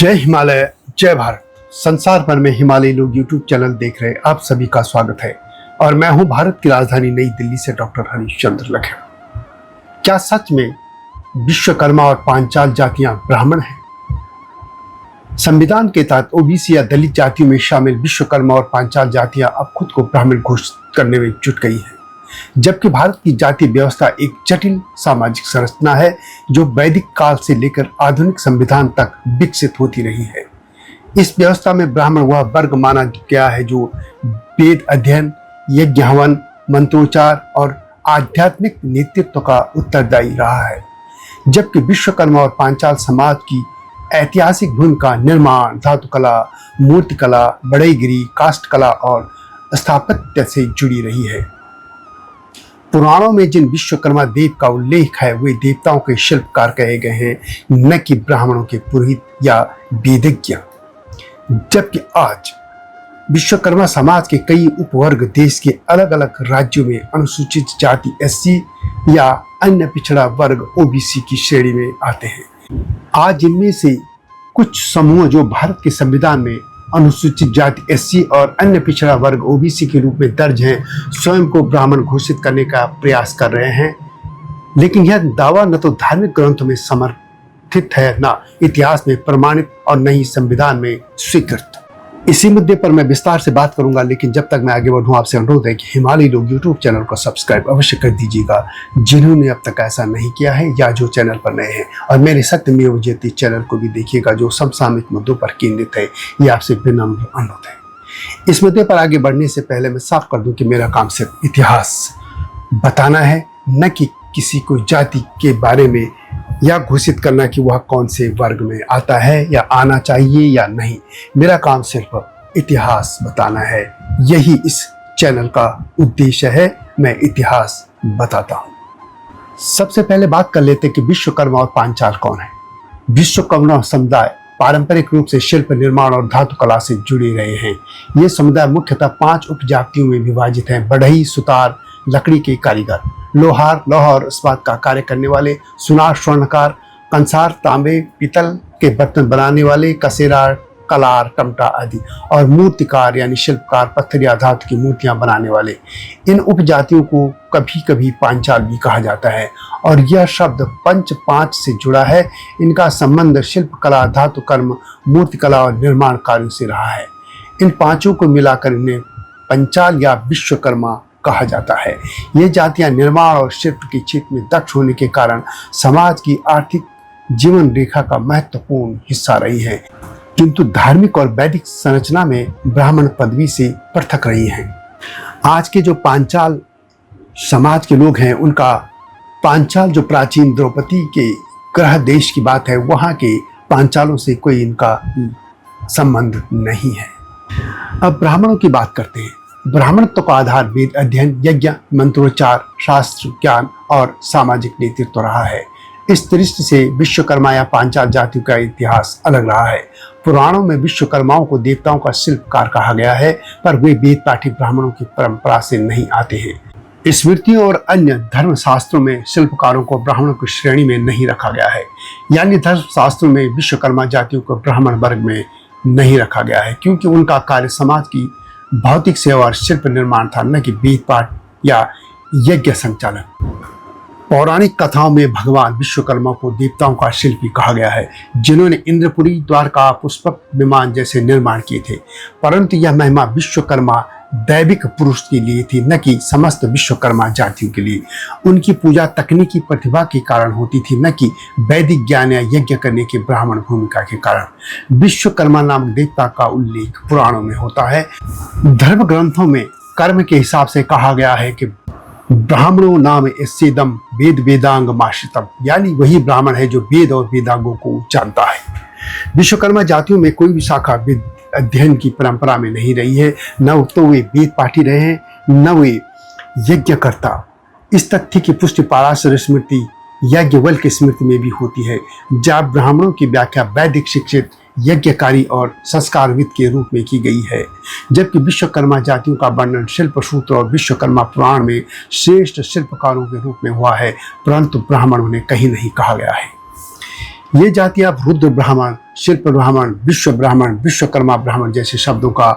जय हिमालय, जय भारत। संसार भर में हिमालयी लोग यूट्यूब चैनल देख रहे आप सभी का स्वागत है और मैं हूं भारत की राजधानी नई दिल्ली से डॉक्टर हरीशचंद्र लखेड़। क्या सच में विश्वकर्मा और पांचाल जातियां ब्राह्मण हैं? संविधान के तहत ओबीसी या दलित जातियों में शामिल विश्वकर्मा और पांचाल जातियां अब खुद को ब्राह्मण घोषित करने में जुट गई हैं, जबकि भारत की जाति व्यवस्था एक जटिल सामाजिक संरचना है जो वैदिक काल से लेकर आधुनिक संविधान तक विकसित होती रही है। इस व्यवस्था में ब्राह्मण वह वर्ग माना गया है जो वेद अध्ययन, यज्ञ हवन, मंत्रोच्चार और आध्यात्मिक नेतृत्व का उत्तरदायी रहा है, जबकि विश्वकर्मा और पांचाल समाज की ऐतिहासिक भूमिका निर्माण, धातुकला, मूर्तिकला, बढ़ईगिरी, काष्ठकला और स्थापत्य से जुड़ी रही है। पुराणों में जिन विश्वकर्मा देव का उल्लेख है वे देवताओं के शिल्पकार कहे गए हैं, न कि ब्राह्मणों के पुरोहित या वेदज्ञ। जबकि आज विश्वकर्मा समाज के कई उपवर्ग देश के अलग अलग राज्यों में अनुसूचित जाति एससी या अन्य पिछड़ा वर्ग ओबीसी की श्रेणी में आते हैं। आज इनमें से कुछ समूह जो भारत के संविधान में अनुसूचित जाति एससी और अन्य पिछड़ा वर्ग ओबीसी के रूप में दर्ज हैं, स्वयं को ब्राह्मण घोषित करने का प्रयास कर रहे हैं, लेकिन यह दावा न तो धार्मिक ग्रंथों में समर्थित है, न इतिहास में प्रमाणित और न ही संविधान में स्वीकृत। इसी मुद्दे पर मैं विस्तार से बात करूंगा, लेकिन जब तक मैं आगे बढ़ूं आपसे अनुरोध है कि हिमालयी लोग यूट्यूब चैनल को सब्सक्राइब अवश्य कर दीजिएगा जिन्होंने अब तक ऐसा नहीं किया है या जो चैनल पर नए हैं, और मेरे सत्यमेव जयते चैनल को भी देखिएगा जो समसामयिक मुद्दों पर केंद्रित है। ये आपसे विनम्र अनुरोध है। इस मुद्दे पर आगे बढ़ने से पहले मैं साफ कर दूं कि मेरा काम सिर्फ इतिहास बताना है, न कि किसी को जाति के बारे में या घोषित करना कि वह कौन से वर्ग में आता है या आना चाहिए या नहीं। मेरा काम सिर्फ इतिहास बताना है, यही इस चैनल का उद्देश्य है। मैं इतिहास बताता हूँ। सबसे पहले बात कर लेते हैं कि विश्वकर्मा और पांचाल कौन है। विश्वकर्मा समुदाय पारंपरिक रूप से शिल्प निर्माण और धातु कला से जुड़े रहे हैं। ये समुदाय मुख्यतः 5 उपजातियों में विभाजित हैं: बढ़ई, सुतार, लकड़ी के कारीगर, लोहार, लौह और इस्पात का कार्य करने वाले, सुनार, स्वर्णकार, कंसार, तांबे पीतल के बर्तन बनाने वाले, कसेरा, कलार, टमटा आदि, और मूर्तिकार यानी शिल्पकार, पत्थर या धातु की मूर्तियां बनाने वाले। इन उपजातियों को कभी कभी पांचाल भी कहा जाता है और यह शब्द पंच 5 से जुड़ा है। इनका संबंध शिल्प कला, धातु कर्म, मूर्तिकला और निर्माण कार्यों से रहा है। इन पांचों को मिलाकर इन्हें पंचाल या विश्वकर्मा कहा जाता है। ये जातियां निर्माण और शिल्प के क्षेत्र में दक्ष होने के कारण समाज की आर्थिक जीवन रेखा का महत्वपूर्ण हिस्सा रही है, किंतु धार्मिक और वैदिक संरचना में ब्राह्मण पदवी से पृथक रही हैं। आज के जो पांचाल समाज के लोग हैं, उनका पांचाल जो प्राचीन द्रौपदी के ग्रह देश की बात है, वहाँ के पांचालों से कोई इनका संबंध नहीं है। अब ब्राह्मणों की बात करते हैं। ब्राह्मणत्व का आधार वेद अध्ययन, यज्ञ, मंत्रोच्चार, शास्त्र ज्ञान और सामाजिक नेतृत्व रहा है। इस दृष्टि से विश्वकर्मा या पांचाल जातियों का इतिहास अलग रहा है। पुराणों में विश्वकर्माओं को देवताओं का शिल्पकार कहा गया है, पर वे वेद पाठी ब्राह्मणों की परंपरा से नहीं आते हैं। स्मृतियों और अन्य धर्म शास्त्रों में शिल्पकारों को ब्राह्मणों की श्रेणी में नहीं रखा गया है, यानी धर्म शास्त्रों में विश्वकर्मा जातियों को ब्राह्मण वर्ग में नहीं रखा गया है, क्योंकि उनका कार्य समाज की भौतिक सेवा और शिल्प निर्माण था, न कि वेद पाठ या यज्ञ संचालन। पौराणिक कथाओं में भगवान विश्वकर्मा को देवताओं का शिल्पी कहा गया है, जिन्होंने इंद्रपुरी, द्वारका, पुष्पक विमान जैसे निर्माण किए थे। परंतु यह महिमा विश्वकर्मा दैविक पुरुष के लिए थी, न कि समस्त विश्वकर्मा जातियों के लिए। उनकी पूजा तकनीकी प्रतिभा के कारण होती थी, न कि वैदिक ज्ञान या यज्ञ करने के ब्राह्मण भूमिका के कारण। विश्वकर्मा नामक देवता का उल्लेख पुराणों में होता है। धर्म ग्रंथों में कर्म के हिसाब से कहा गया है कि ब्राह्मणों नाम एसेदम वेद वेदांग माश्रितम, यानी वही ब्राह्मण है जो वेद और वेदांगों को जानता है। विश्वकर्मा जातियों में कोई भी शाखा वेद अध्ययन की परंपरा में नहीं रही है, न तो वे वेद पाठी रहे हैं, न वे यज्ञकर्ता। इस तथ्य की पुष्टि पराशर स्मृति, याज्ञवल्क्य स्मृति में भी होती है, जहाँ ब्राह्मणों की व्याख्या वैदिक शिक्षित, यज्ञकारी और संस्कारविद के रूप में की गई है, जबकि विश्वकर्मा जातियों का वर्णन शिल्प सूत्र और विश्वकर्मा पुराण में श्रेष्ठ शिल्पकारों के रूप में हुआ है, परंतु ब्राह्मण उन्हें कहीं नहीं कहा गया है। ये जातियां रुद्र ब्राह्मण, शिल्प ब्राह्मण, विश्व ब्राह्मण, विश्वकर्मा ब्राह्मण जैसे शब्दों का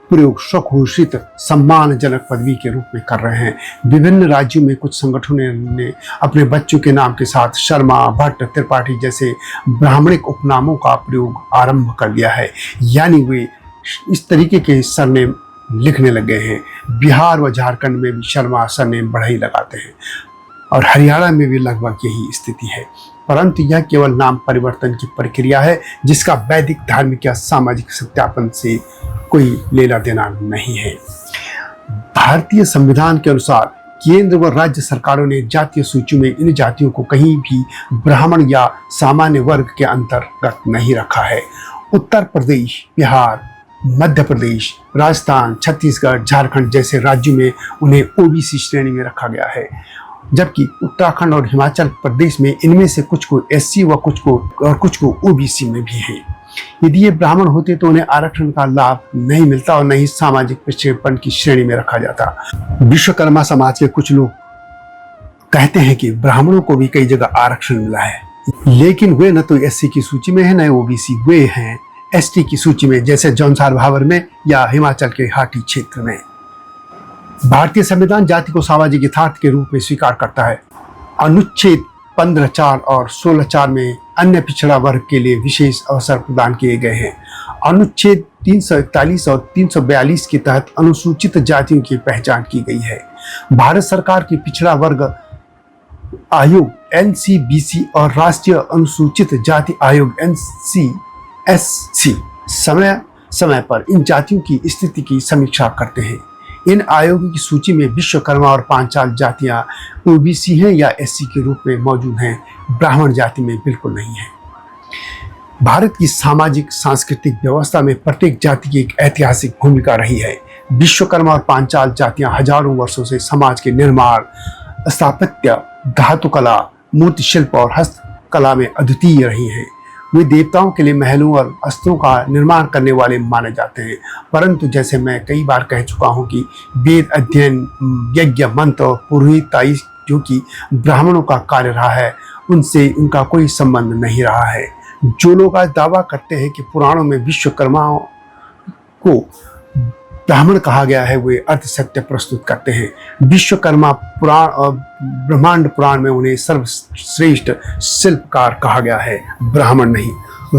प्रयोग स्वघोषित सम्मानजनक पदवी के रूप में कर रहे हैं। विभिन्न राज्यों में कुछ संगठनों ने अपने बच्चों के नाम के साथ शर्मा, भट्ट, त्रिपाठी जैसे ब्राह्मणिक उपनामों का प्रयोग आरंभ कर दिया है, यानी वे इस तरीके के सरनेम लिखने लग गए हैं। बिहार व झारखंड में भी शर्मा सरनेम बढ़ई लगाते हैं और हरियाणा में भी लगभग यही स्थिति है, परंतु यह केवल नाम परिवर्तन की प्रक्रिया है जिसका वैदिक, धार्मिक या सामाजिक सत्यापन से कोई लेना देना नहीं है। भारतीय संविधान के अनुसार केंद्र व राज्य सरकारों ने जातीय सूची में इन जातियों को कहीं भी ब्राह्मण या सामान्य वर्ग के अंतर्गत नहीं रखा है। उत्तर प्रदेश, बिहार, मध्य प्रदेश, राजस्थान, छत्तीसगढ़, झारखंड जैसे राज्यों में उन्हें ओबीसी श्रेणी में रखा गया है, जबकि उत्तराखंड और हिमाचल प्रदेश में इनमें से कुछ को एससी व कुछ को ओबीसी में भी है। यदि ये ब्राह्मण होते तो उन्हें आरक्षण का लाभ नहीं मिलता और न ही सामाजिक पिछड़ेपन की श्रेणी में रखा जाता। विश्वकर्मा समाज के कुछ लोग कहते हैं कि ब्राह्मणों को भी कई जगह आरक्षण मिला है, लेकिन वे न तो एससी की सूची में है न ओबीसी, वे हैं एसटी की सूची में, जैसे जौनसार भावर में या हिमाचल के हाटी क्षेत्र में। भारतीय संविधान जाति को सामाजिक यथार्थ के रूप में स्वीकार करता है। अनुच्छेद 15(4) और 16(4) में अन्य पिछड़ा वर्ग के लिए विशेष अवसर प्रदान किए गए हैं। अनुच्छेद 341 और 342 के तहत अनुसूचित जातियों की पहचान की गई है। भारत सरकार की पिछड़ा वर्ग आयोग NCBC और राष्ट्रीय अनुसूचित जाति आयोग NCSC समय समय पर इन जातियों की स्थिति की समीक्षा करते हैं। इन आयोगों की सूची में विश्वकर्मा और पांचाल जातियां ओबीसी हैं या एससी के रूप में मौजूद हैं, ब्राह्मण जाति में बिल्कुल नहीं है। भारत की सामाजिक सांस्कृतिक व्यवस्था में प्रत्येक जाति की एक ऐतिहासिक भूमिका रही है। विश्वकर्मा और पांचाल जातियां हजारों वर्षों से समाज के निर्माण, स्थापत्य, धातुकला, मूर्ति शिल्प और हस्तकला में अद्वितीय रही हैं। वे देवताओं के लिए महलों और अस्त्रों का निर्माण करने वाले माने जाते हैं, परंतु जैसे मैं कई बार कह चुका हूं कि वेद अध्ययन, यज्ञ, मंत्र और पुरोहिताई जो कि ब्राह्मणों का कार्य रहा है, उनसे उनका कोई संबंध नहीं रहा है। जो लोग आज दावा करते हैं कि पुराणों में विश्वकर्माओं को ब्राह्मण कहा गया है, वे अर्धसत्य प्रस्तुत करते हैं। विश्वकर्मा पुराण और ब्रह्मांड पुराण में उन्हें सर्वश्रेष्ठ शिल्पकार कहा गया है, ब्राह्मण नहीं।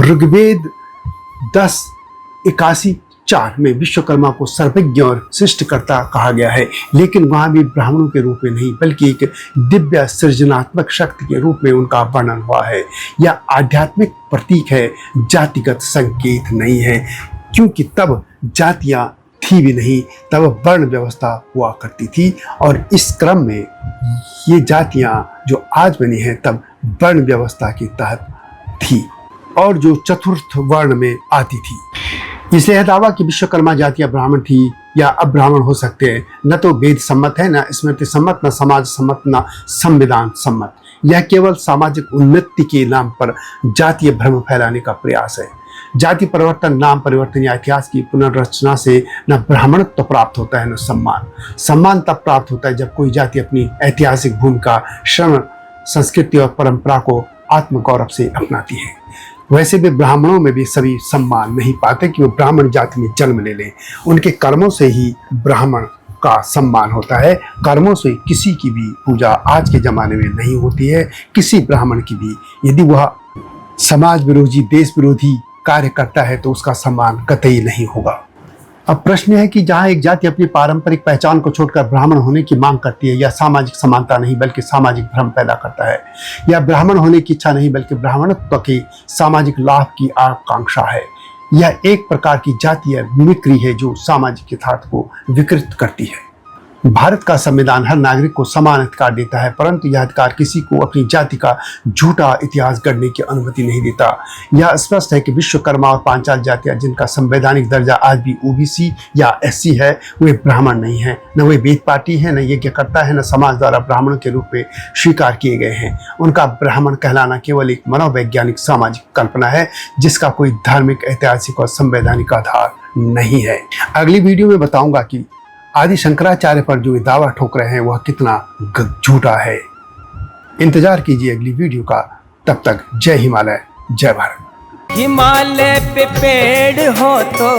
ऋग्वेद 10:81-4 में विश्वकर्मा को सर्वज्ञ और सृष्टिकर्ता कहा गया है, लेकिन वहां भी ब्राह्मणों के रूप में नहीं बल्कि एक दिव्य सृजनात्मक शक्ति के रूप में उनका वर्णन हुआ है। यह आध्यात्मिक प्रतीक है, जातिगत संकेत नहीं है, क्योंकि तब जातियां थी भी नहीं, तब वर्ण व्यवस्था हुआ करती थी और इस क्रम में ये जातियां जो आज बनी हैं तब वर्ण व्यवस्था के तहत थी और जो चतुर्थ वर्ण में आती थी। इसलिए दावा कि विश्वकर्मा जातियां ब्राह्मण थी या अब्राह्मण हो सकते हैं, न तो वेद सम्मत है, न स्मृति सम्मत, न समाज सम्मत, न संविधान सम्मत। यह केवल सामाजिक उन्नति के नाम पर जातीय भ्रम फैलाने का प्रयास है। जाति परिवर्तन, नाम परिवर्तन या इतिहास की पुनर्रचना से न ब्राह्मणत्व प्राप्त होता है न सम्मान। सम्मान तब प्राप्त होता है जब कोई जाति अपनी ऐतिहासिक भूमिका, श्रम, संस्कृति और परंपरा को आत्मगौरव से अपनाती है। वैसे भी ब्राह्मणों में भी सभी सम्मान नहीं पाते कि वो ब्राह्मण जाति में जन्म ले लें। उनके कर्मों से ही ब्राह्मण का सम्मान होता है। कर्मों से किसी की भी पूजा आज के जमाने में नहीं होती है, किसी ब्राह्मण की भी। यदि वह समाज विरोधी, देश विरोधी कार्य करता है तो उसका सम्मान कतई नहीं होगा। अब प्रश्न है कि जहां एक जाति अपनी पारंपरिक पहचान को छोड़कर ब्राह्मण होने की मांग करती है, यह सामाजिक समानता नहीं बल्कि सामाजिक भ्रम पैदा करता है। यह ब्राह्मण होने की इच्छा नहीं बल्कि ब्राह्मणत्व के सामाजिक लाभ की आकांक्षा है। यह एक प्रकार की जातीय मिमिक्री है जो सामाजिक यथार्थ को विकृत करती है। भारत का संविधान हर नागरिक को समान अधिकार देता है, परंतु यह अधिकार किसी को अपनी जाति का झूठा इतिहास गढ़ने की अनुमति नहीं देता। यह स्पष्ट है कि विश्वकर्मा और पांचाल जातियां जिनका संवैधानिक दर्जा आज भी ओबीसी या एससी है, वे ब्राह्मण नहीं हैं। न वे वेद पाठी हैं, न यज्ञकर्ता है, न समाज द्वारा ब्राह्मणों के रूप में स्वीकार किए गए हैं। उनका ब्राह्मण कहलाना केवल एक मनोवैज्ञानिक सामाजिक कल्पना है जिसका कोई धार्मिक, ऐतिहासिक और संवैधानिक आधार नहीं है। अगली वीडियो में बताऊंगा कि आदि शंकराचार्य पर जो दावा ठोक रहे हैं वह कितना झूठा है। इंतजार कीजिए अगली वीडियो का। तब तक जय हिमालय, जय भारत। हिमालय पे पेड़ हो तो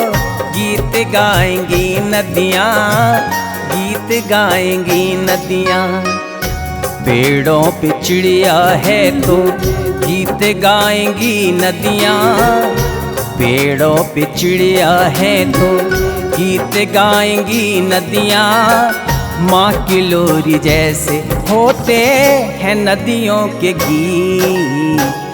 गीत गाएंगी नदियाँ, गीत गाएंगी नदियाँ। पेड़ों पे चिड़िया है तो गीत गाएंगी नदियाँ, पेड़ों पे चिड़िया है तो गीत गाएंगी नदियाँ। माँ की लोरी जैसे होते हैं नदियों के गीत।